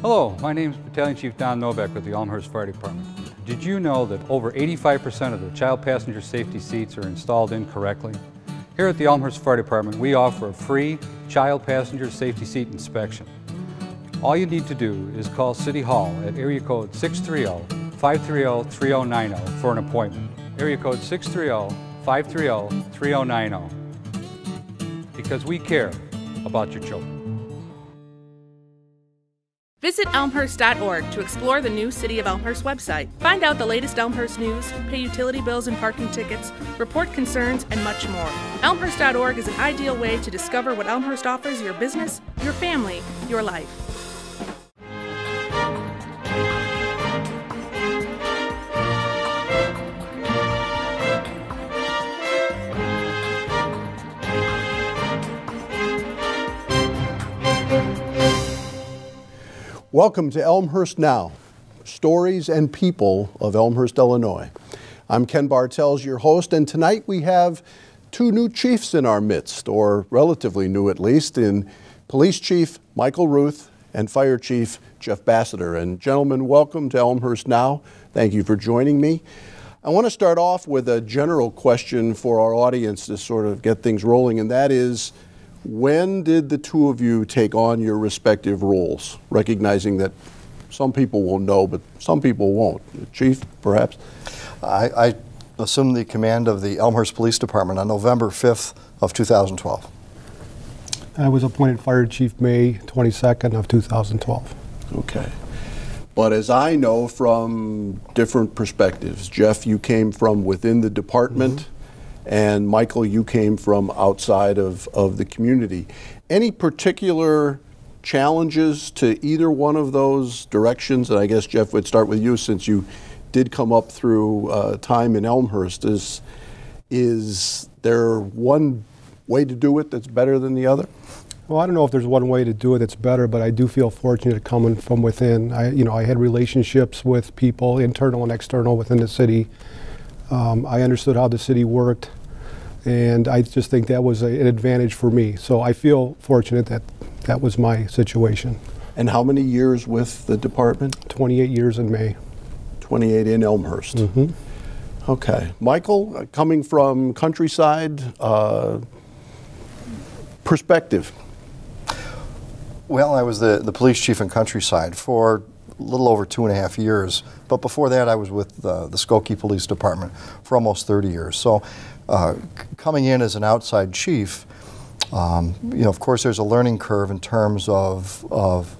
Hello, my name is Battalion Chief Don Novak with the Elmhurst Fire Department. Did you know that over 85% of the child passenger safety seats are installed incorrectly? Here at the Elmhurst Fire Department, we offer a free child passenger safety seat inspection. All you need to do is call City Hall at area code 630-530-3090 for an appointment. Area code 630-530-3090. Because we care about your children. Visit Elmhurst.org to explore the new City of Elmhurst website. Find out the latest Elmhurst news, pay utility bills and parking tickets, report concerns, and much more. Elmhurst.org is an ideal way to discover what Elmhurst offers your business, your family, your life. Welcome to Elmhurst Now, stories and people of Elmhurst, Illinois. I'm Ken Bartels, your host, and tonight we have two new chiefs in our midst, or relatively new at least, in Police Chief Michael Ruth and Fire Chief Jeff Bassiter. And gentlemen, welcome to Elmhurst Now. Thank you for joining me. I want to start off with a general question for our audience to sort of get things rolling, and that is, when did the two of you take on your respective roles, recognizing that some people will know, but some people won't? Chief, perhaps? I assumed the command of the Elmhurst Police Department on November 5th of 2012. I was appointed Fire Chief May 22nd of 2012. Okay. But as I know from different perspectives, Jeff, you came from within the department, and Michael, you came from outside of the community. Any particular challenges to either one of those directions? And I guess, Jeff, would start with you, since you did come up through time in Elmhurst. Is there one way to do it that's better than the other? Well, I don't know if there's one way to do it that's better, but I do feel fortunate coming from within. I had relationships with people, internal and external, within the city. I understood how the city worked, and I just think that was an advantage for me. So I feel fortunate that that was my situation. And how many years with the department? 28 years in May. 28 in Elmhurst. Okay. Michael, coming from countryside, perspective. Well, I was the police chief in countryside for a little over 2.5 years, but before that I was with the Skokie Police Department for almost 30 years. So coming in as an outside chief, of course there's a learning curve in terms of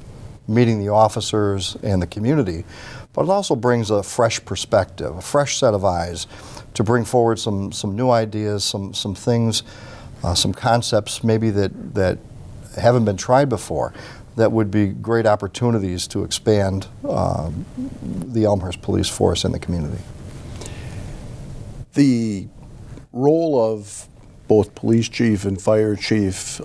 meeting the officers and the community, but it also brings a fresh perspective, a fresh set of eyes to bring forward some new ideas, some things, some concepts maybe that haven't been tried before, that would be great opportunities to expand the Elmhurst police force in the community. The role of both police chief and fire chief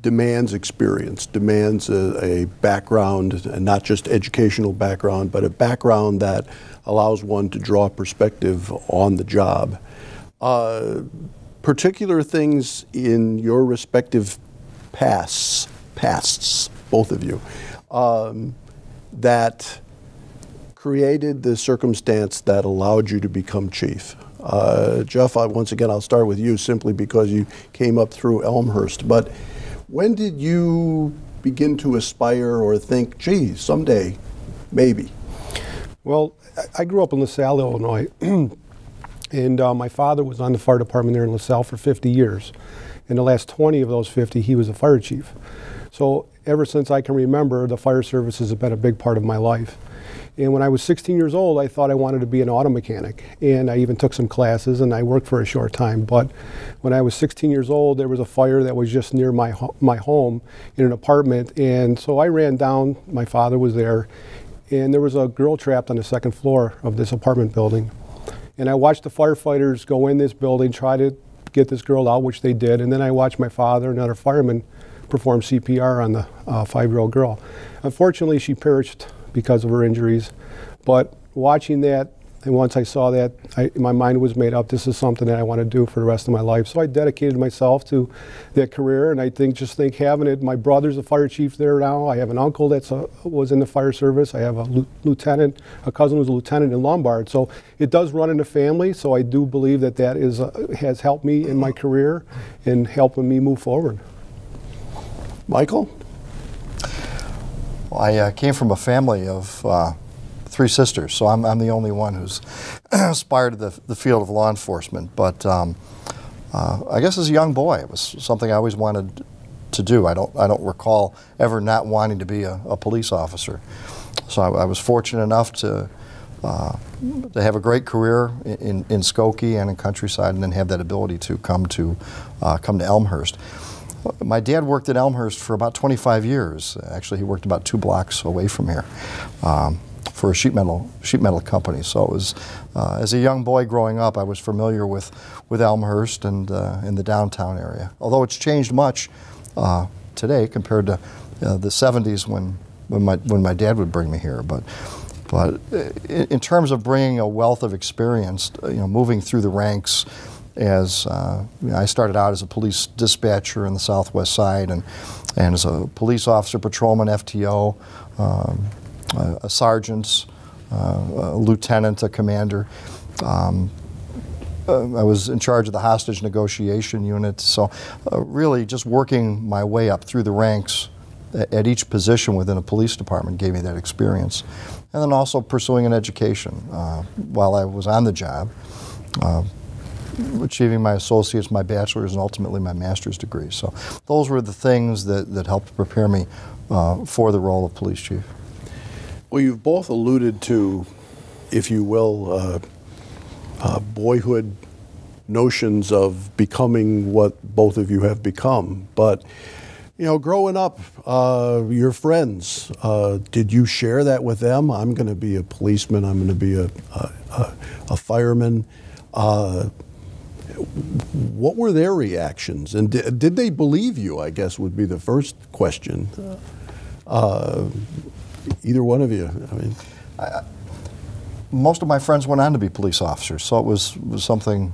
demands experience, demands a background, and not just educational background, but a background that allows one to draw perspective on the job. Particular things in your respective pasts, both of you, that created the circumstance that allowed you to become chief. Jeff, once again, I'll start with you simply because you came up through Elmhurst. But when did you begin to aspire or think, gee, someday, maybe? Well, I grew up in LaSalle, Illinois, and my father was on the fire department there in LaSalle for 50 years. In the last 20 of those 50, he was a fire chief. So ever since I can remember, the fire services have been a big part of my life. And when I was 16 years old, I thought I wanted to be an auto mechanic. And I even took some classes, and I worked for a short time. But when I was 16 years old, there was a fire that was just near my home in an apartment. And so I ran down, my father was there, and there was a girl trapped on the second floor of this apartment building. And I watched the firefighters go in this building, try to get this girl out, which they did, and then I watched my father and another fireman perform CPR on the 5-year-old girl. Unfortunately, she perished because of her injuries, but watching that And once I saw that, my mind was made up. This is something that I want to do for the rest of my life. So I dedicated myself to that career, and I think having it. My brother's a fire chief there now. I have an uncle that was in the fire service. I have a lieutenant, a cousin who's a lieutenant in Lombard. So it does run in the family. So I do believe that has helped me in my career and helping me move forward. Michael? Well, I came from a family of 3 sisters, so I'm the only one who's aspired to the field of law enforcement. But I guess as a young boy, it was something I always wanted to do. I don't recall ever not wanting to be a police officer. So I was fortunate enough to have a great career in Skokie and in Countryside, and then have that ability to come to Elmhurst. My dad worked at Elmhurst for about 25 years. Actually, he worked about 2 blocks away from here. For a sheet metal company. So it was, as a young boy growing up, I was familiar with Elmhurst and in the downtown area. Although it's changed much today compared to the 70s when my dad would bring me here. But in terms of bringing a wealth of experience, moving through the ranks, as I started out as a police dispatcher in the Southwest Side, and as a police officer, patrolman, FTO. A sergeant, a lieutenant, a commander. I was in charge of the hostage negotiation unit, so really just working my way up through the ranks at each position within a police department gave me that experience. And then also pursuing an education while I was on the job, achieving my associate's, my bachelor's, and ultimately my master's degree. So those were the things that helped prepare me for the role of police chief. Well, you've both alluded to, if you will, boyhood notions of becoming what both of you have become. But, growing up, your friends, did you share that with them? I'm going to be a policeman. I'm going to be a fireman. What were their reactions? And did they believe you, I guess, would be the first question. Either one of you. I mean, most of my friends went on to be police officers, so it was something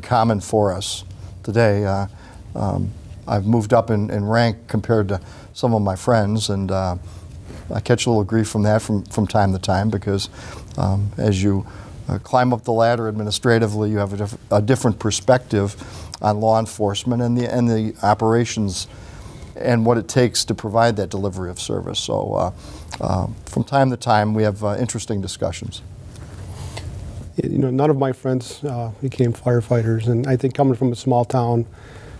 common for us today. I've moved up in rank compared to some of my friends, and I catch a little grief from that from time to time, because as you climb up the ladder administratively, you have a different perspective on law enforcement and the operations and what it takes to provide that delivery of service. So from time to time, we have interesting discussions. None of my friends became firefighters, and I think coming from a small town,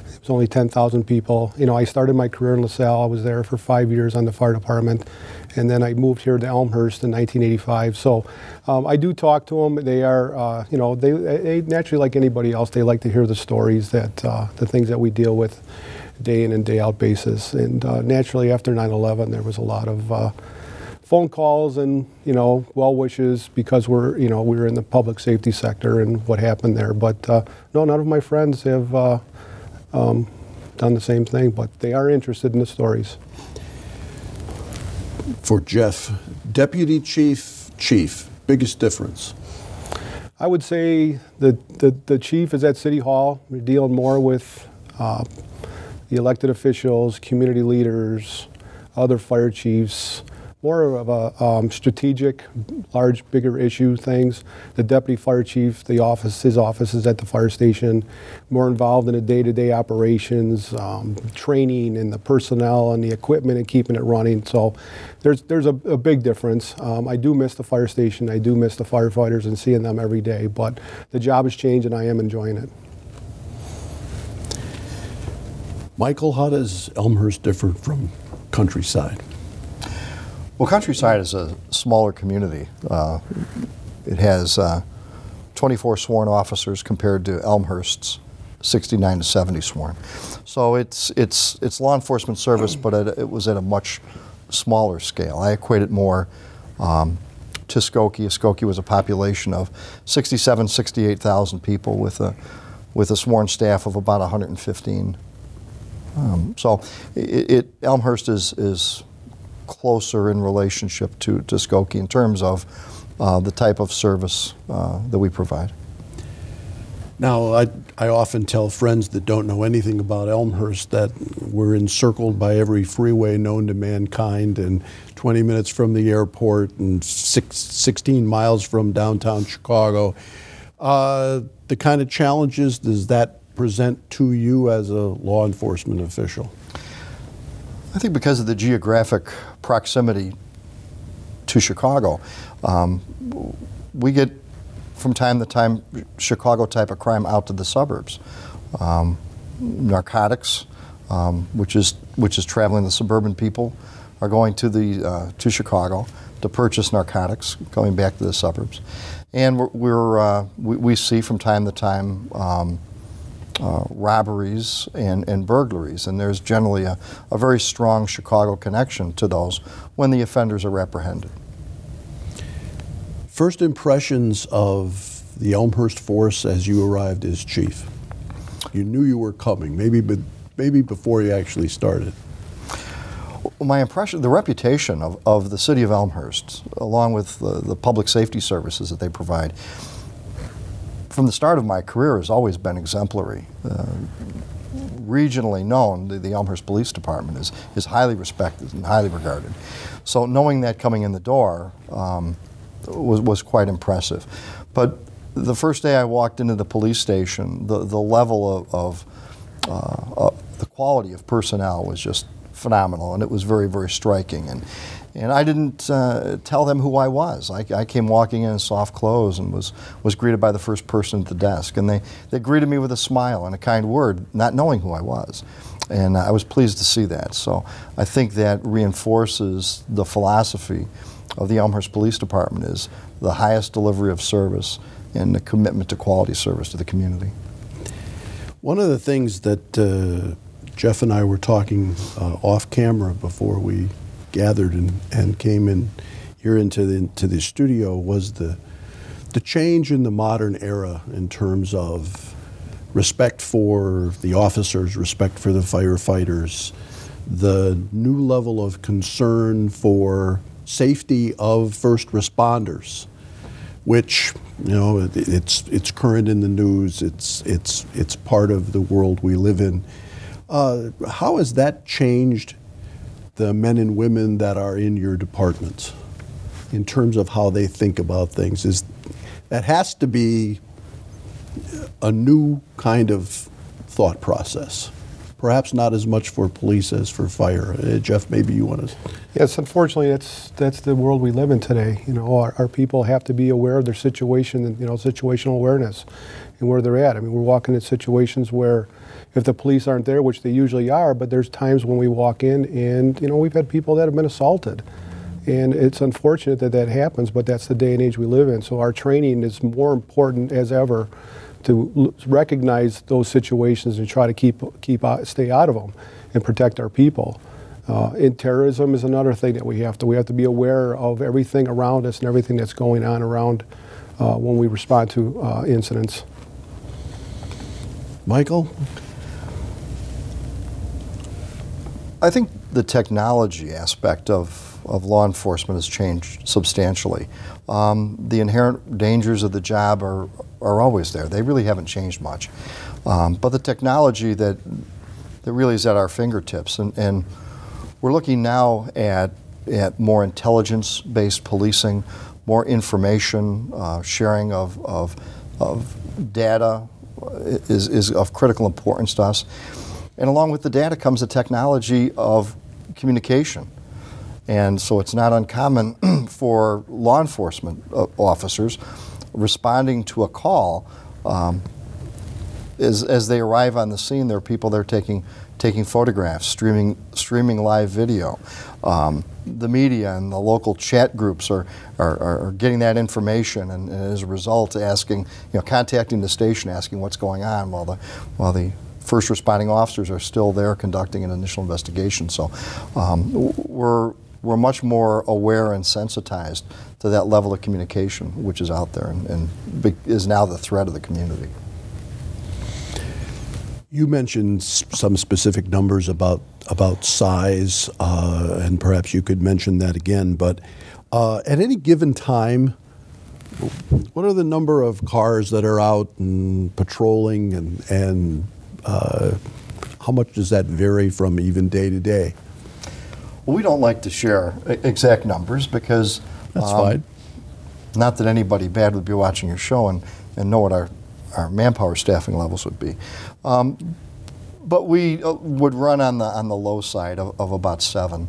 it was only 10,000 people. I started my career in LaSalle. I was there for 5 years on the fire department, and then I moved here to Elmhurst in 1985. So I do talk to them. They are, they naturally, like anybody else, they like to hear the stories, the things that we deal with day in and day out basis. And naturally, after 9/11, there was a lot of phone calls and well wishes, because we were in the public safety sector and what happened there. But no, none of my friends have done the same thing, but they are interested in the stories. For Jeff, deputy chief, biggest difference? I would say the chief is at City Hall. We're dealing more with the elected officials, community leaders, other fire chiefs, more of a strategic, large, bigger issue things. The deputy fire chief, his office is at the fire station, more involved in the day-to-day operations, training and the personnel and the equipment and keeping it running. So there's a big difference. I do miss the fire station. I do miss the firefighters and seeing them every day, but the job has changed and I am enjoying it. Michael, how does Elmhurst differ from Countryside? Well, Countryside is a smaller community. It has 24 sworn officers compared to Elmhurst's 69 to 70 sworn. So it's law enforcement service, but it was at a much smaller scale. I equate it more to Skokie. Skokie was a population of 67, 68,000 people with a sworn staff of about 115. So Elmhurst is closer in relationship to Skokie in terms of the type of service that we provide. Now, I often tell friends that don't know anything about Elmhurst that we're encircled by every freeway known to mankind, and 20 minutes from the airport and 16 miles from downtown Chicago. The kind of challenges does that present to you as a law enforcement official? I think because of the geographic proximity to Chicago, we get from time to time Chicago type of crime out to the suburbs. Narcotics, which is traveling, the suburban people are going to Chicago to purchase narcotics, going back to the suburbs. And we see from time to time robberies and burglaries, and there's generally a very strong Chicago connection to those when the offenders are apprehended. First impressions of the Elmhurst force as you arrived as chief. You knew you were coming, maybe before you actually started. My impression, the reputation of the city of Elmhurst, along with the public safety services that they provide, from the start of my career has always been exemplary. Regionally known, the Elmhurst Police Department is highly respected and highly regarded. So knowing that coming in the door was quite impressive. But the first day I walked into the police station, the level of the quality of personnel was just phenomenal, and it was very, very striking. And I didn't tell them who I was. I came walking in soft clothes and was greeted by the first person at the desk. And they greeted me with a smile and a kind word, not knowing who I was. And I was pleased to see that. So I think that reinforces the philosophy of the Elmhurst Police Department, is the highest delivery of service and the commitment to quality service to the community. One of the things that Jeff and I were talking off camera before we gathered and came in here into the studio was the change in the modern era in terms of respect for the officers, respect for the firefighters, the new level of concern for safety of first responders, which, you know, it's current in the news. It's part of the world we live in. How has that changed the men and women that are in your departments in terms of how they think about things? That has to be a new kind of thought process. Perhaps not as much for police as for fire. Jeff, maybe you want to... Yes, unfortunately, that's the world we live in today. You know, our people have to be aware of their situation and, you know, situational awareness and where they're at. I mean, we're walking in situations where if the police aren't there, which they usually are, but there's times when we walk in and, you know, we've had people that have been assaulted. And it's unfortunate that that happens, but that's the day and age we live in. So our training is more important as ever to recognize those situations and try to stay out of them and protect our people. And terrorism is another thing that we have to be aware of everything around us and everything that's going on around when we respond to incidents. Michael? I think the technology aspect of law enforcement has changed substantially. The inherent dangers of the job are always there. They really haven't changed much. But the technology that really is at our fingertips, and we're looking now at more intelligence-based policing, more information sharing of data is of critical importance to us. And along with the data comes the technology of communication. And so it's not uncommon for law enforcement officers responding to a call. As they arrive on the scene, there are people there taking photographs, streaming live video. The media and the local chat groups are getting that information, and as a result, contacting the station, asking what's going on, while the first responding officers are still there conducting an initial investigation. So we're much more aware and sensitized to that level of communication which is out there and is now the threat of the community. You mentioned some specific numbers about size, and perhaps you could mention that again, but at any given time, What are the number of cars that are out and patrolling, and how much does that vary from even day to day? Well, we don't like to share exact numbers because That's fine. Not that anybody bad would be watching your show and know what our manpower staffing levels would be. But we would run on the low side of about 7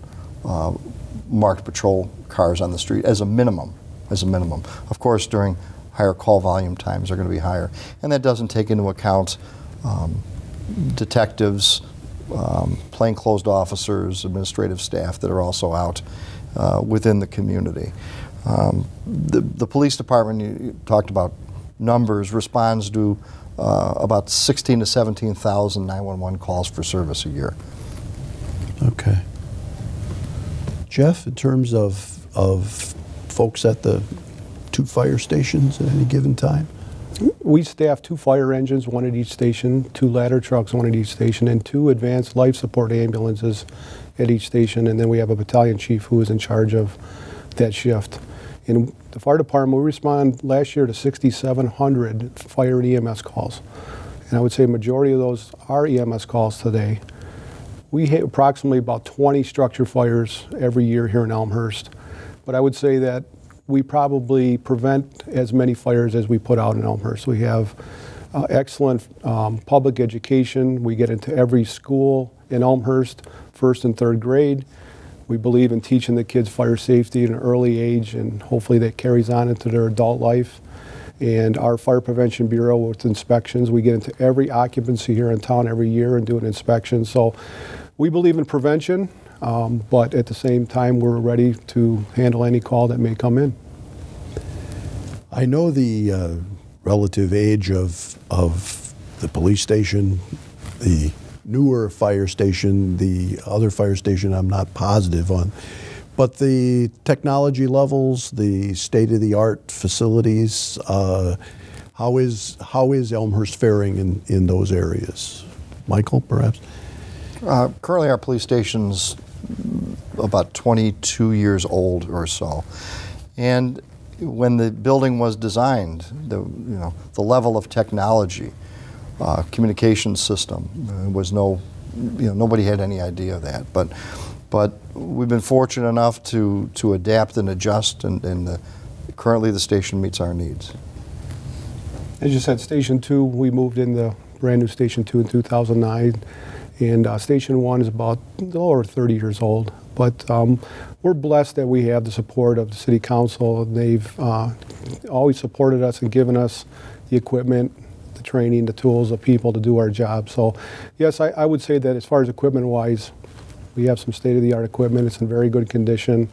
marked patrol cars on the street as a minimum. Of course, during higher call volume times, they're going to be higher. And that doesn't take into account detectives, plainclothes officers, administrative staff that are also out within the community. The police department, you talked about numbers, responds to about 16,000 to 17,000 911 calls for service a year. Okay. Jeff, in terms of folks at the 2 fire stations at any given time? We staff 2 fire engines, 1 at each station, 2 ladder trucks, 1 at each station, and 2 advanced life support ambulances at each station. And then we have a battalion chief who is in charge of that shift. In the fire department, we respond last year to 6,700 fire and EMS calls. And I would say a majority of those are EMS calls today. We hit approximately about 20 structure fires every year here in Elmhurst. But I would say that we probably prevent as many fires as we put out in Elmhurst. We have excellent public education. We get into every school in Elmhurst, 1st and 3rd grade. We believe in teaching the kids fire safety at an early age, and hopefully that carries on into their adult life. And our Fire Prevention Bureau with inspections, we get into every occupancy here in town every year and do an inspection. So we believe in prevention. But at the same time, we're ready to handle any call that may come in. I know the relative age of the police station, the newer fire station, the other fire station I'm not positive on, but the technology levels, the state-of-the-art facilities, how is Elmhurst faring in those areas? Michael, perhaps? Currently, our police station's about 22 years old or so, and when the building was designed, the level of technology, communication system was nobody had any idea of that. But we've been fortunate enough to adapt and adjust, and currently the station meets our needs. As you said, Station 2, we moved in the brand new Station 2 in 2009. And Station 1 is about a little over 30 years old. But we're blessed that we have the support of the City Council. They've always supported us and given us the equipment, the training, the tools, the people to do our job. So yes, I would say that as far as equipment-wise, we have some state-of-the-art equipment. It's in very good condition.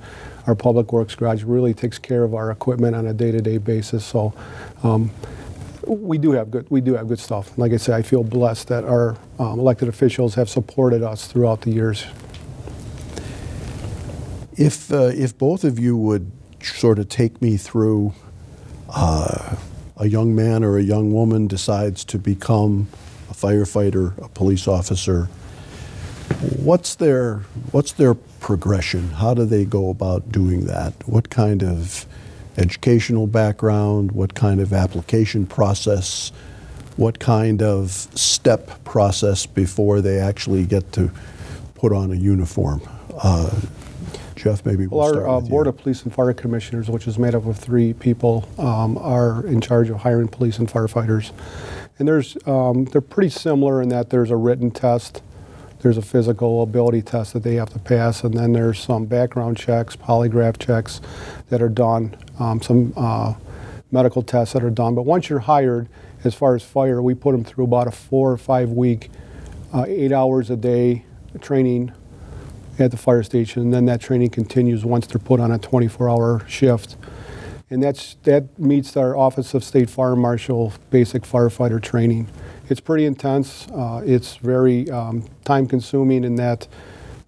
Our Public Works garage really takes care of our equipment on a day-to-day basis. So we do have good stuff. Like I said, I feel blessed that our elected officials have supported us throughout the years. If both of you would sort of take me through a young man or a young woman decides to become a firefighter, a police officer, what's their progression? How do they go about doing that? What kind of educational background, what kind of application process, what kind of step process before they actually get to put on a uniform? Jeff, maybe we'll start with you. Our Board of Police and Fire Commissioners, which is made up of 3 people, are in charge of hiring police and firefighters. And they're pretty similar in that there's a written test, there's a physical ability test that they have to pass, and then there's some background checks, polygraph checks that are done, some medical tests that are done. But once you're hired, as far as fire, we put them through about a 4 or 5 week, 8 hours a day training at the fire station, and then that training continues once they're put on a 24-hour shift. And that meets our Office of State Fire Marshal basic firefighter training. It's pretty intense. It's very time-consuming in that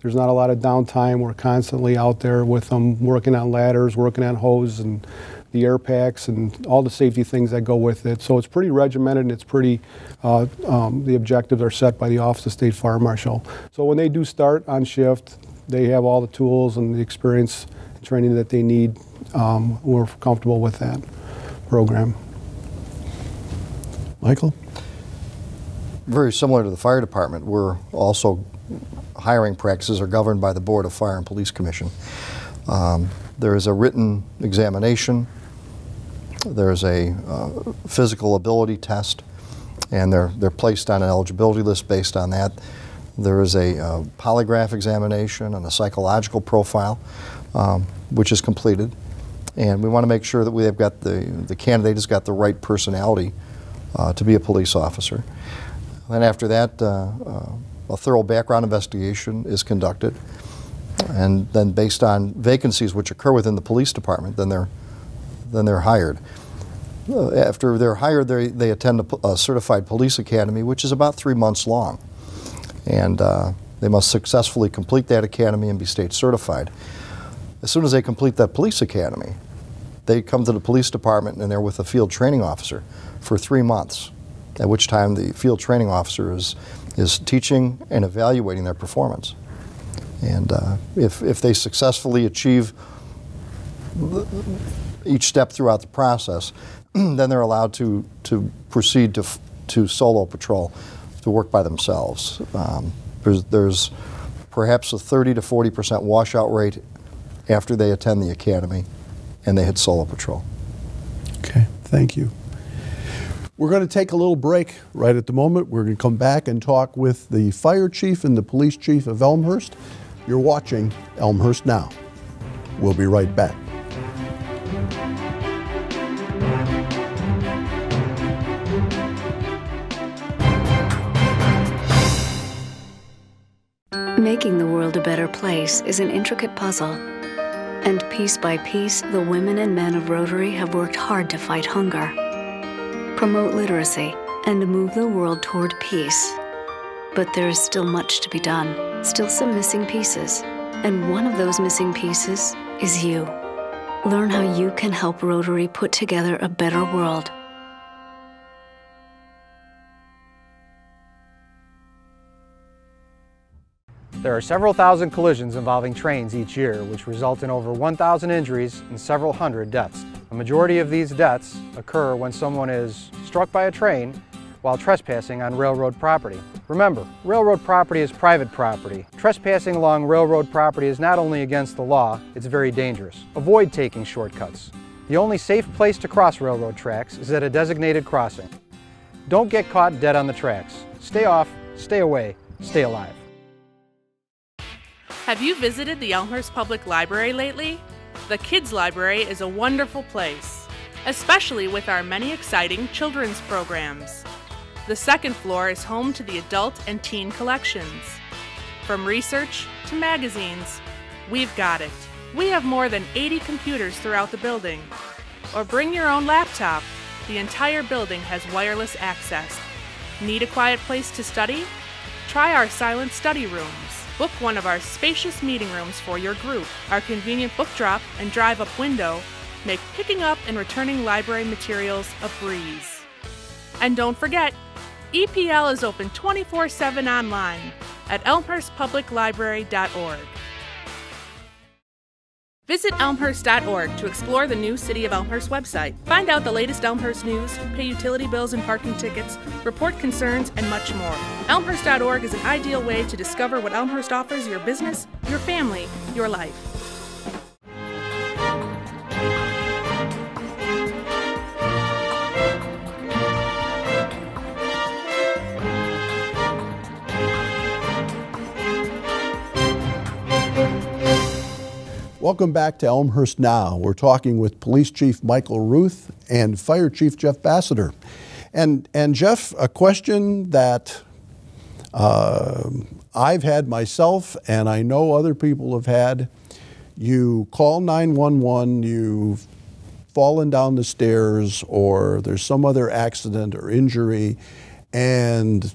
there's not a lot of downtime. We're constantly out there with them working on ladders, working on hose and the air packs and all the safety things that go with it. So it's pretty regimented, and it's pretty, the objectives are set by the Office of State Fire Marshal. So when they do start on shift, they have all the tools and the experience and training that they need. We're comfortable with that. program. Michael? Very similar to the fire department, we're also hiring practices are governed by the Board of Fire and Police Commission. There is a written examination, there is a physical ability test, and they're placed on an eligibility list based on that. There is a polygraph examination and a psychological profile, which is completed. And we want to make sure that we have got the candidate has got the right personality to be a police officer. Then after that, a thorough background investigation is conducted. And then based on vacancies which occur within the police department, then they're hired. After they're hired, they attend a certified police academy, which is about 3 months long. And they must successfully complete that academy and be state certified. As soon as they complete that police academy, they come to the police department and they're with a field training officer for 3 months, at which time the field training officer is teaching and evaluating their performance. And if they successfully achieve each step throughout the process, then they're allowed to proceed to solo patrol, to work by themselves. There's perhaps a 30 to 40% washout rate after they attend the academy and they hit solo patrol. Okay, thank you. We're going to take a little break right at the moment. We're going to come back and talk with the fire chief and the police chief of Elmhurst. You're watching Elmhurst Now. We'll be right back. Making the world a better place is an intricate puzzle. And piece by piece, the women and men of Rotary have worked hard to fight hunger, promote literacy, and move the world toward peace. But there is still much to be done, still some missing pieces. And one of those missing pieces is you. Learn how you can help Rotary put together a better world. There are several thousand collisions involving trains each year, which result in over 1,000 injuries and several hundred deaths. A majority of these deaths occur when someone is struck by a train while trespassing on railroad property. Remember, railroad property is private property. Trespassing along railroad property is not only against the law, it's very dangerous. Avoid taking shortcuts. The only safe place to cross railroad tracks is at a designated crossing. Don't get caught dead on the tracks. Stay off, stay away, stay alive. Have you visited the Elmhurst Public Library lately? The Kids Library is a wonderful place, especially with our many exciting children's programs. The second floor is home to the adult and teen collections. From research to magazines, we've got it. We have more than 80 computers throughout the building. Or bring your own laptop. The entire building has wireless access. Need a quiet place to study? Try our silent study rooms. Book one of our spacious meeting rooms for your group. Our convenient book drop and drive-up window make picking up and returning library materials a breeze. And don't forget, EPL is open 24/7 online at elmhurstpubliclibrary.org. Visit elmhurst.org to explore the new City of Elmhurst website. Find out the latest Elmhurst news, pay utility bills and parking tickets, report concerns, and much more. Elmhurst.org is an ideal way to discover what Elmhurst offers your business, your family, your life. Welcome back to Elmhurst Now. We're talking with Police Chief Michael Ruth and Fire Chief Jeff Bassiter. And Jeff, a question that I've had myself and I know other people have had. You call 911, you've fallen down the stairs or there's some other accident or injury and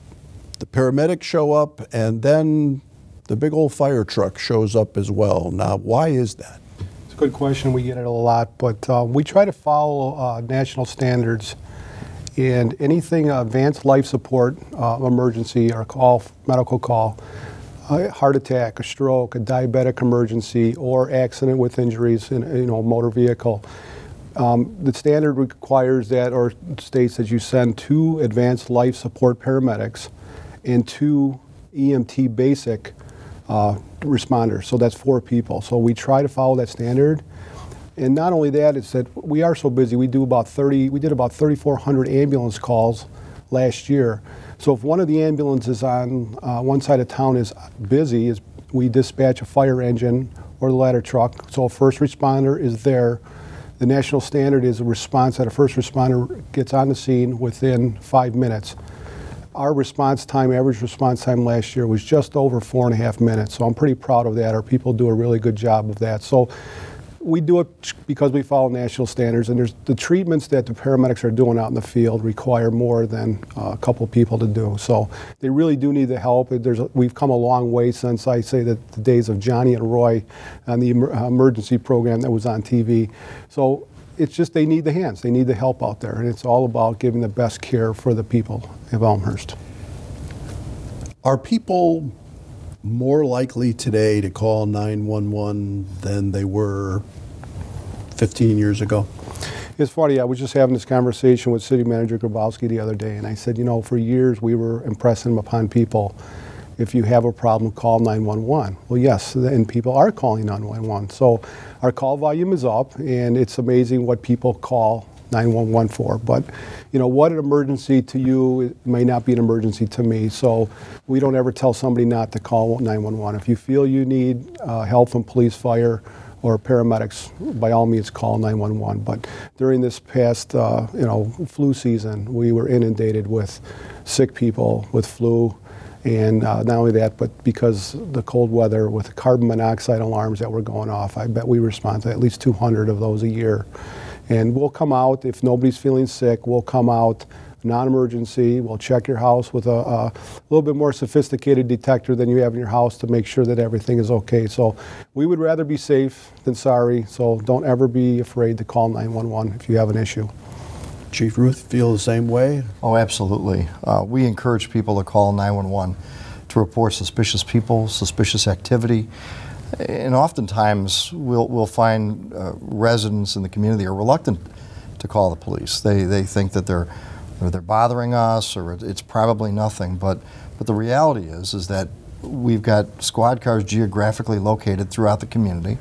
the paramedics show up and then the big old fire truck shows up as well. Now, why is that? It's a good question. We get it a lot, but we try to follow national standards. And anything advanced life support emergency or medical call, a heart attack, a stroke, a diabetic emergency, or accident with injuries in a motor vehicle, The standard requires that, or states that you send 2 advanced life support paramedics and 2 EMT basic responders. So that's 4 people. So we try to follow that standard. And not only that, it's that we are so busy. We did about 3,400 ambulance calls last year. So if one of the ambulances on one side of town is busy, we dispatch a fire engine or the ladder truck. So a first responder is there. The national standard is a response that a first responder gets on the scene within 5 minutes. Our response time, average response time last year was just over 4.5 minutes. So I'm pretty proud of that. Our people do a really good job of that. So we do it because we follow national standards, and there's the treatments that the paramedics are doing out in the field require more than a couple people to do. So they really do need the help. We've come a long way since, I say, that the days of Johnny and Roy on the emergency program that was on TV. So it's just they need the hands. They need the help out there, and it's all about giving the best care for the people of Elmhurst. Are people more likely today to call 911 than they were 15 years ago? It's funny, I was just having this conversation with City Manager Grabowski the other day, and I said, you know, for years we were impressing upon people, if you have a problem, call 911. Well, yes, and people are calling 911. So our call volume is up, and it's amazing what people call 911 for. But, you know, what an emergency to you it may not be an emergency to me. So we don't ever tell somebody not to call 911. If you feel you need help from police, fire, or paramedics, by all means call 911. But during this past, flu season, we were inundated with sick people with flu. And not only that, but because the cold weather with carbon monoxide alarms that were going off, I bet we respond to at least 200 of those a year. And we'll come out, if nobody's feeling sick, we'll come out non-emergency. We'll check your house with a little bit more sophisticated detector than you have in your house to make sure that everything is okay. So we would rather be safe than sorry, so don't ever be afraid to call 911 if you have an issue. Chief Ruth, feel the same way? Oh, absolutely. We encourage people to call 911 to report suspicious people, suspicious activity. And oftentimes we'll find residents in the community are reluctant to call the police. They think that they're bothering us, or it's probably nothing. But the reality is that we've got squad cars geographically located throughout the community,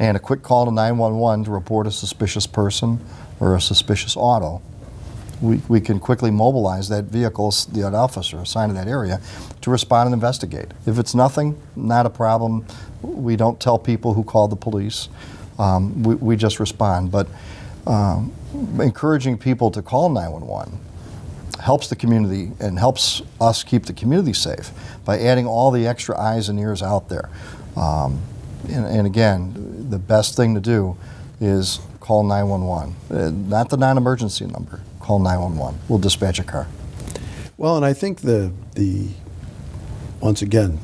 and a quick call to 911 to report a suspicious person or a suspicious auto. We can quickly mobilize that vehicle, the officer assigned to that area, to respond and investigate. If it's nothing, not a problem. We don't tell people who called the police. We just respond. But encouraging people to call 911 helps the community and helps us keep the community safe by adding all the extra eyes and ears out there. And again, the best thing to do is call 911, not the non-emergency number. Call 911. We'll dispatch a car. Well, and I think the once again,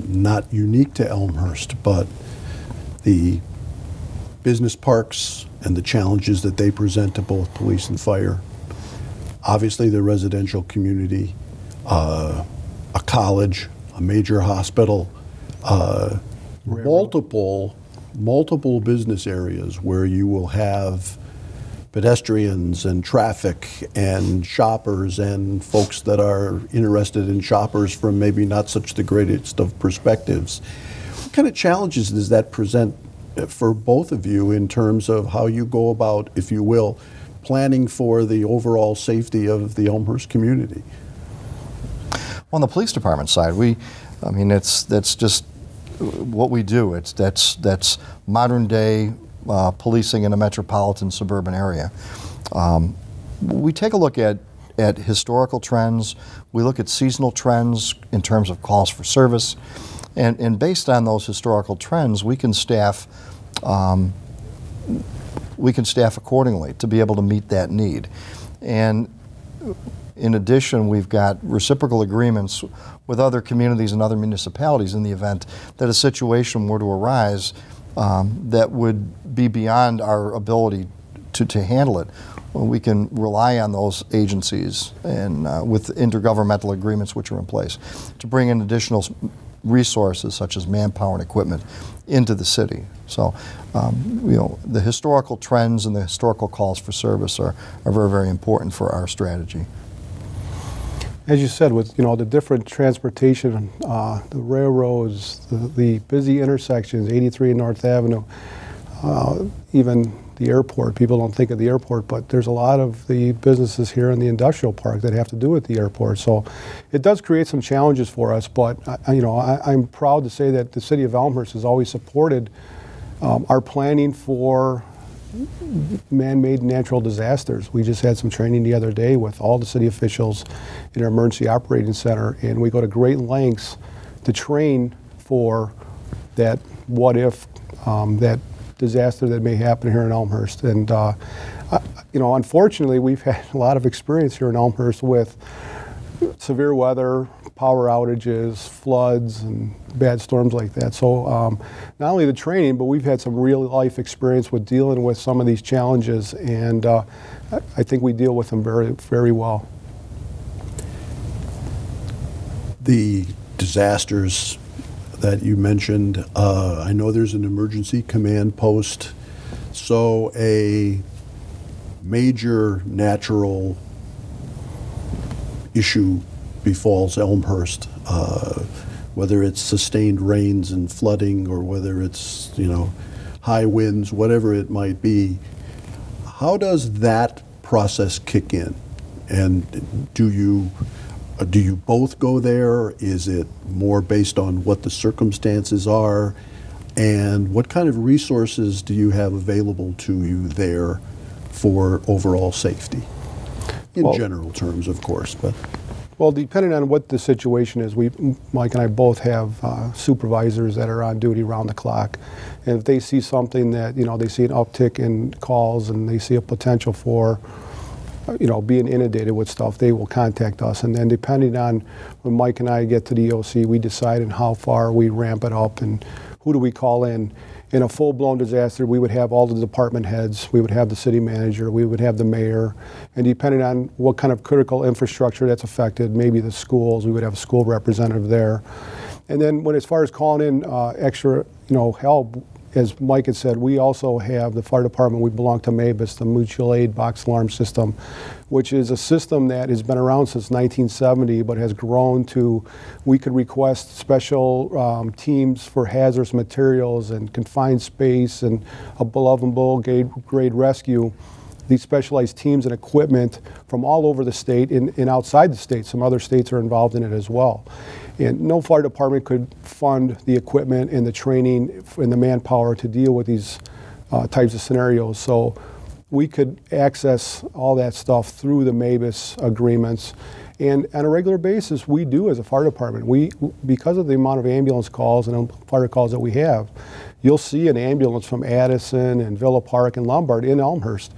not unique to Elmhurst, but the business parks and the challenges that they present to both police and fire. Obviously, the residential community, a college, a major hospital, multiple business areas where you will have pedestrians and traffic and shoppers and folks that are interested in shoppers from maybe not such the greatest of perspectives. What kind of challenges does that present for both of you in terms of how you go about, if you will, planning for the overall safety of the Elmhurst community? On the police department side, that's just what we do. That's modern day policing in a metropolitan suburban area. We take a look at historical trends. We look at seasonal trends in terms of calls for service, and based on those historical trends, we can staff accordingly to be able to meet that need. And in addition, we've got reciprocal agreements with other communities and other municipalities in the event that a situation were to arise that would be beyond our ability to handle it. We can rely on those agencies and with intergovernmental agreements which are in place to bring in additional resources such as manpower and equipment into the city. So, you know, the historical trends and the historical calls for service are very, very important for our strategy. As you said, with the different transportation, the railroads, the busy intersections, 83 and North Avenue, even the airport. People don't think of the airport, but there's a lot of the businesses here in the industrial park that have to do with the airport. So it does create some challenges for us, but I'm proud to say that the city of Elmhurst has always supported our planning for man-made natural disasters. We just had some training the other day with all the city officials in our emergency operating center, and we go to great lengths to train for that what if, that disaster that may happen here in Elmhurst. And unfortunately, we've had a lot of experience here in Elmhurst with severe weather, power outages, floods, and bad storms like that. So not only the training, but we've had some real life experience with dealing with some of these challenges, and I think we deal with them very, very well. The disasters that you mentioned, I know there's an emergency command post, so a major natural issue befalls Elmhurst, whether it's sustained rains and flooding or whether it's high winds, whatever it might be. How does that process kick in? And do you both go there? Is it more based on what the circumstances are? And what kind of resources do you have available to you there for overall safety? In general terms, of course, but. Well, depending on what the situation is, Mike and I both have supervisors that are on duty around the clock. And if they see something that, they see an uptick in calls and they see a potential for, being inundated with stuff, they will contact us. And then depending on when Mike and I get to the EOC, we decide on how far we ramp it up and who do we call in. In a full-blown disaster, we would have all the department heads, we would have the city manager, we would have the mayor, and depending on what kind of critical infrastructure that's affected, maybe the schools, we would have a school representative there. And then as far as calling in extra help, as Mike had said, we also have the fire department. We belong to MABUS, the Mutual Aid Box Alarm System, which is a system that has been around since 1970, but has grown to, we could request special teams for hazardous materials and confined space and below grade rescue. These specialized teams and equipment from all over the state and outside the state. Some other states are involved in it as well. And no fire department could fund the equipment and the training and the manpower to deal with these types of scenarios. So we could access all that stuff through the MABUS agreements. And on a regular basis, we do as a fire department. Because of the amount of ambulance calls and fire calls that we have, you'll see an ambulance from Addison and Villa Park and Lombard in Elmhurst.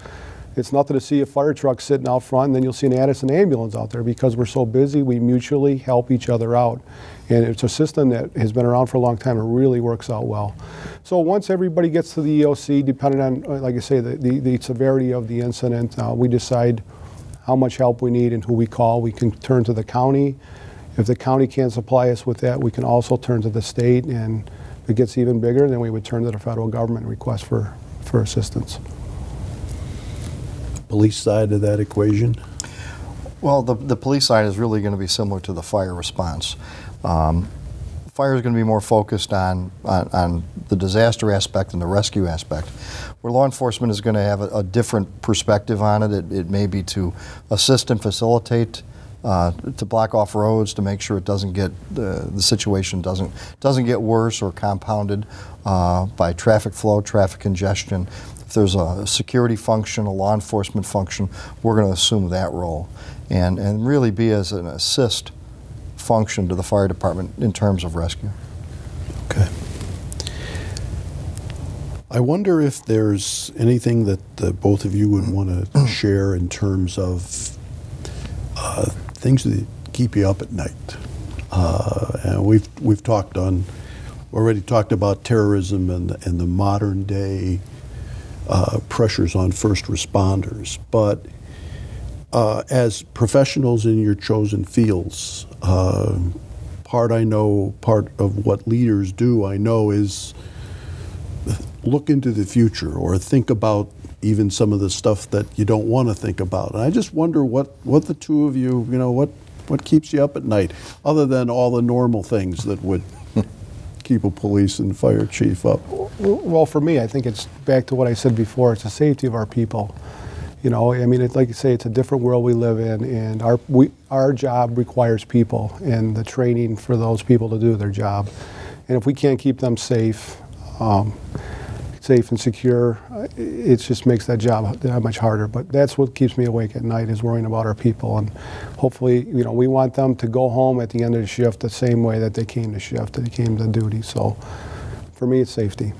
It's nothing to see a fire truck sitting out front and then you'll see an Addison ambulance out there. Because we're so busy, we mutually help each other out. And it's a system that has been around for a long time. It really works out well. So once everybody gets to the EOC, depending on, like I say, the severity of the incident, we decide how much help we need and who we call. We can turn to the county. If the county can't supply us with that, we can also turn to the state. And if it gets even bigger, then we would turn to the federal government and request for assistance. Police side of that equation? Well, the police side is really going to be similar to the fire response. Fire is going to be more focused on the disaster aspect and the rescue aspect, where law enforcement is going to have a different perspective on it. It may be to assist and facilitate, to block off roads, to make sure it doesn't get the situation doesn't get worse or compounded by traffic flow, traffic congestion. If there's a security function, a law enforcement function, we're going to assume that role and really be as an assist function to the fire department in terms of rescue. Okay. I wonder if there's anything that both of you would want to share in terms of things that keep you up at night. And we've already talked about terrorism and the modern day pressures on first responders, but as professionals in your chosen fields, part of what leaders do, I know, is look into the future or think about even some of the stuff that you don't want to think about. And I just wonder what the two of you, what keeps you up at night, other than all the normal things that would keep a police and fire chief up? Well, for me, I think it's back to what I said before. It's the safety of our people. I mean, like you say, it's a different world we live in, and our job requires people and the training for those people to do their job. And if we can't keep them safe and secure, it just makes that job that much harder. But that's what keeps me awake at night, is worrying about our people. And hopefully, we want them to go home at the end of the shift the same way that they came to shift, that they came to duty. So for me, it's safety.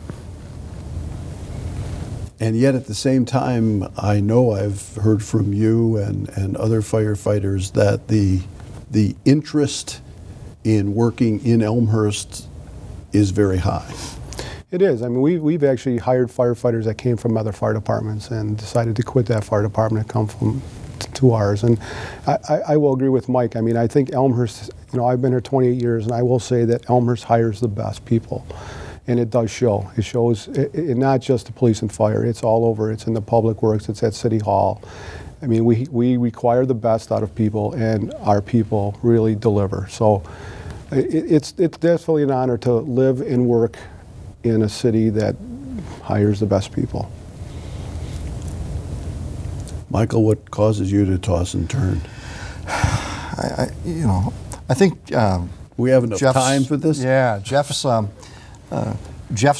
And yet at the same time, I know I've heard from you and other firefighters that the interest in working in Elmhurst is very high. It is. I mean, we've actually hired firefighters that came from other fire departments and decided to quit that fire department and come to ours. And I will agree with Mike. I mean, I think Elmhurst, I've been here 28 years, and I will say that Elmhurst hires the best people. And it does show. It shows, not just the police and fire, it's all over. It's in the public works, it's at City Hall. I mean, we require the best out of people, and our people really deliver. So it's definitely an honor to live and work in a city that hires the best people. Michael, what causes you to toss and turn? I think we have enough time for this. Yeah, Jeff's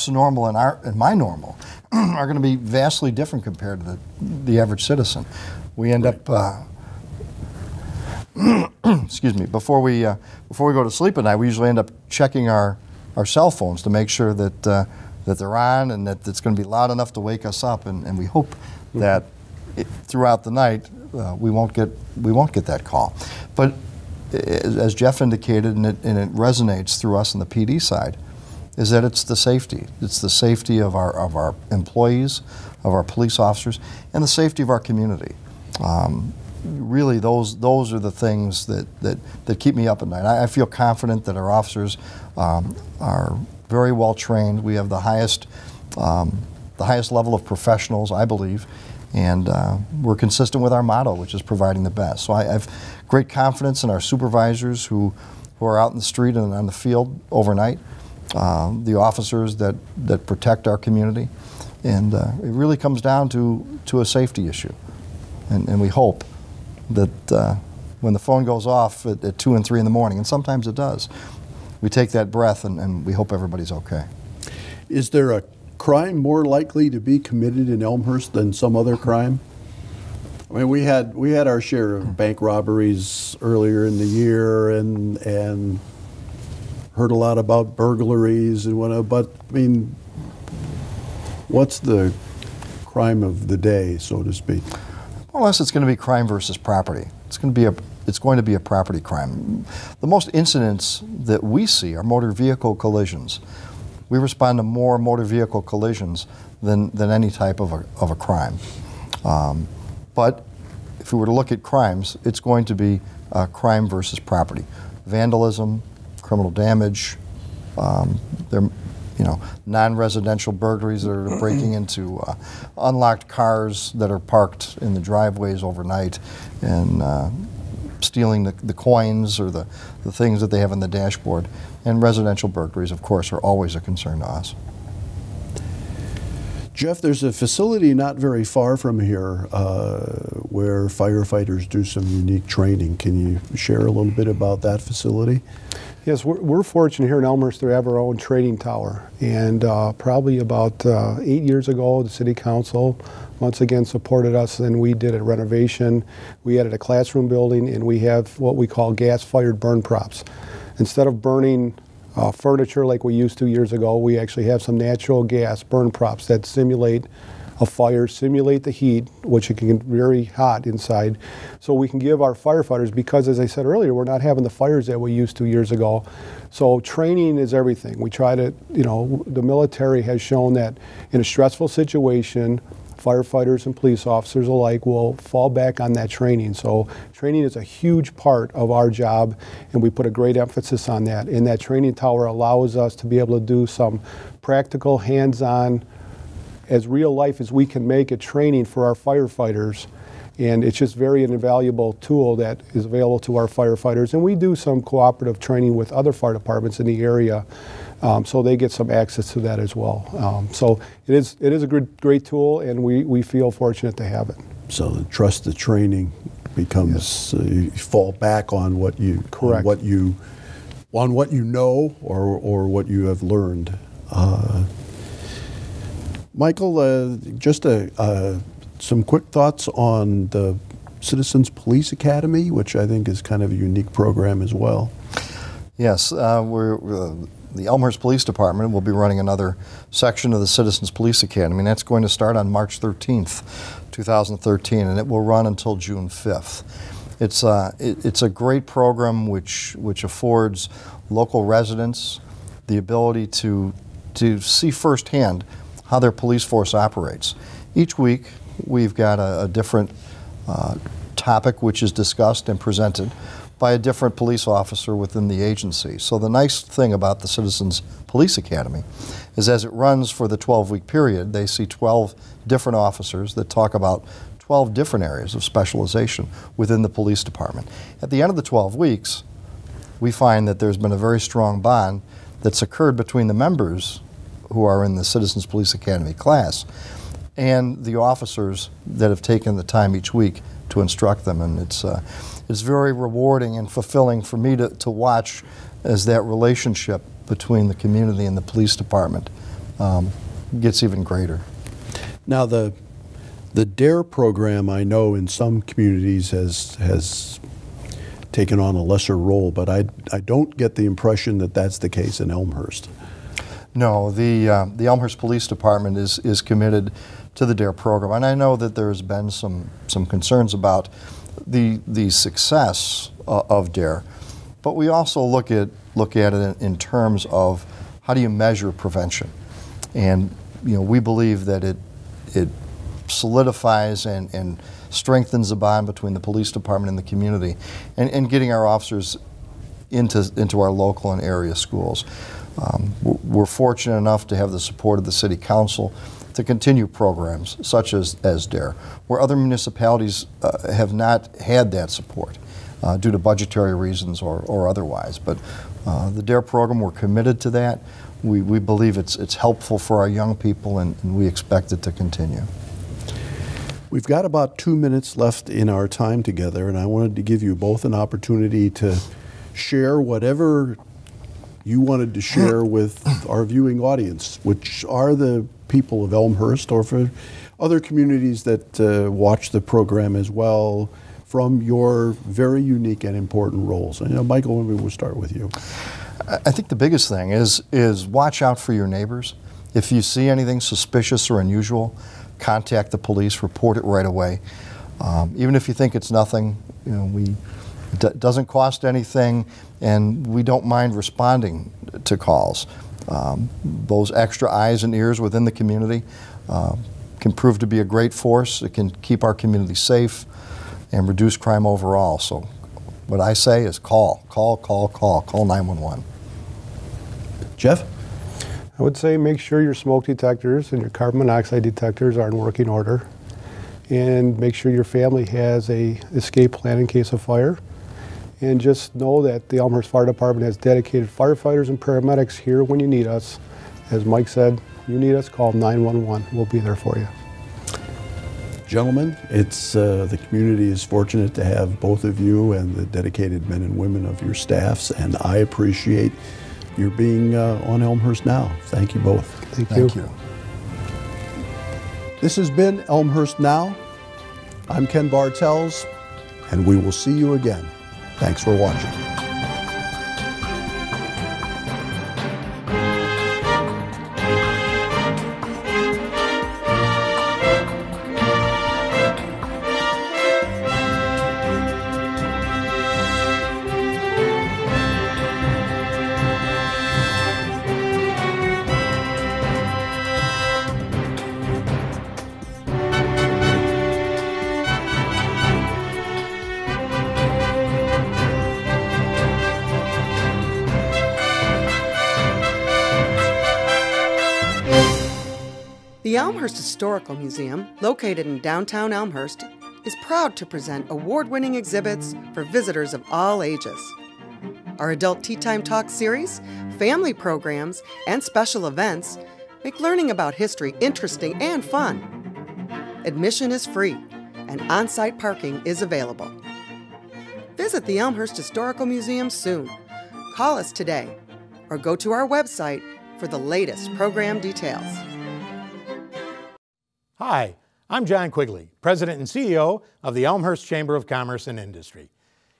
normal and my normal are going to be vastly different compared to the average citizen. We end up, excuse me, before we go to sleep at night, we usually end up checking our cell phones to make sure that they're on and that it's going to be loud enough to wake us up. And we hope that throughout the night we won't get that call. But as Jeff indicated, and it resonates through us on the PD side, is that it's the safety. It's the safety of our employees, of our police officers, and the safety of our community. Really, those are the things that keep me up at night. I feel confident that our officers are very well trained. We have the highest level of professionals, I believe, and we're consistent with our motto, which is providing the best. So I have great confidence in our supervisors who are out in the street and on the field overnight. The officers that protect our community, and it really comes down to a safety issue, and we hope that when the phone goes off at 2 and 3 in the morning, and sometimes it does, we take that breath and we hope everybody's okay. Is there a crime more likely to be committed in Elmhurst than some other crime? I mean, we had our share of bank robberies earlier in the year, and heard a lot about burglaries and whatnot, but I mean, what's the crime of the day, so to speak? More or less, it's going to be crime versus property. It's going to be a property crime. The most incidents that we see are motor vehicle collisions. We respond to more motor vehicle collisions than any type of a crime. But if we were to look at crimes, it's going to be crime versus property. Vandalism, criminal damage, non-residential burglaries that are breaking into unlocked cars that are parked in the driveways overnight, and stealing the coins or the things that they have on the dashboard. And residential burglaries, of course, are always a concern to us. Jeff, there's a facility not very far from here where firefighters do some unique training. Can you share a little bit about that facility? Yes, we're fortunate here in Elmhurst to have our own training tower. And probably about 8 years ago, the City Council once again supported us, and we did a renovation. We added a classroom building, and we have what we call gas-fired burn props. Instead of burning furniture like we used to years ago, we actually have some natural gas burn props that simulate a fire, simulate the heat, which it can get very hot inside. So we can give our firefighters, because as I said earlier, we're not having the fires that we used to years ago. So training is everything. We try to, the military has shown that in a stressful situation, firefighters and police officers alike will fall back on that training. So training is a huge part of our job, and we put a great emphasis on that. And that training tower allows us to be able to do some practical, hands-on, as real life as we can make it, training for our firefighters. And it's just very an invaluable tool that is available to our firefighters. And we do some cooperative training with other fire departments in the area, so they get some access to that as well. So it is a great tool, and we feel fortunate to have it. So the trusted training becomes you fall back on what you correct on what you know or what you have learned. Michael, just some quick thoughts on the Citizens Police Academy, which I think is kind of a unique program as well. Yes, the Elmhurst Police Department will be running another section of the Citizens Police Academy, and that's going to start on March 13th, 2013, and it will run until June 5th. It's a great program which affords local residents the ability to see firsthand how their police force operates. Each week we've got a different topic which is discussed and presented by a different police officer within the agency. So the nice thing about the Citizens Police Academy is as it runs for the 12-week period, they see 12 different officers that talk about 12 different areas of specialization within the police department. At the end of the 12 weeks, we find that there's been a very strong bond that's occurred between the members who are in the Citizens Police Academy class and the officers that have taken the time each week to instruct them. And it's very rewarding and fulfilling for me to watch as that relationship between the community and the police department gets even greater. Now the DARE program, I know in some communities has taken on a lesser role, but I don't get the impression that that's the case in Elmhurst. No, the Elmhurst Police Department is committed to the DARE program, and I know that there's been some concerns about the success of DARE, but we also look at it in terms of how do you measure prevention, and we believe that it solidifies and strengthens the bond between the police department and the community, and getting our officers into our local and area schools. We're fortunate enough to have the support of the City Council to continue programs such as DARE, where other municipalities have not had that support due to budgetary reasons or otherwise. But the DARE program, we're committed to that. We believe it's helpful for our young people, and we expect it to continue. We've got about 2 minutes left in our time together, and I wanted to give you both an opportunity to share whatever you wanted to share with our viewing audience, which are the people of Elmhurst, or for other communities that watch the program as well, from your very unique and important roles. And, Michael, maybe we'll start with you. I think the biggest thing is watch out for your neighbors. If you see anything suspicious or unusual, contact the police, report it right away. Even if you think it's nothing, it doesn't cost anything, and we don't mind responding to calls. Those extra eyes and ears within the community can prove to be a great force. It can keep our community safe and reduce crime overall. So what I say is call 911. Jeff? I would say make sure your smoke detectors and your carbon monoxide detectors are in working order, and make sure your family has a escape plan in case of fire. And just know that the Elmhurst Fire Department has dedicated firefighters and paramedics here when you need us. As Mike said, you need us, call 911. We'll be there for you. Gentlemen, the community is fortunate to have both of you and the dedicated men and women of your staffs, and I appreciate your being on Elmhurst Now. Thank you both. Thank you. This has been Elmhurst Now. I'm Ken Bartels, and we will see you again. Thanks for watching. The Elmhurst Historical Museum, located in downtown Elmhurst, is proud to present award-winning exhibits for visitors of all ages. Our Adult Tea Time Talk series, family programs, and special events make learning about history interesting and fun. Admission is free, and on-site parking is available. Visit the Elmhurst Historical Museum soon. Call us today, or go to our website for the latest program details. Hi, I'm John Quigley, President and CEO of the Elmhurst Chamber of Commerce and Industry.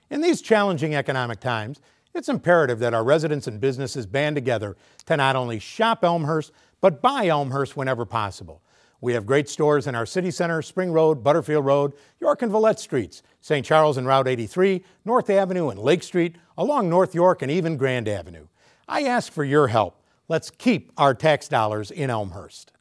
In these challenging economic times, it's imperative that our residents and businesses band together to not only shop Elmhurst, but buy Elmhurst whenever possible. We have great stores in our city center, Spring Road, Butterfield Road, York and Villette Streets, St. Charles and Route 83, North Avenue and Lake Street, along North York and even Grand Avenue. I ask for your help. Let's keep our tax dollars in Elmhurst.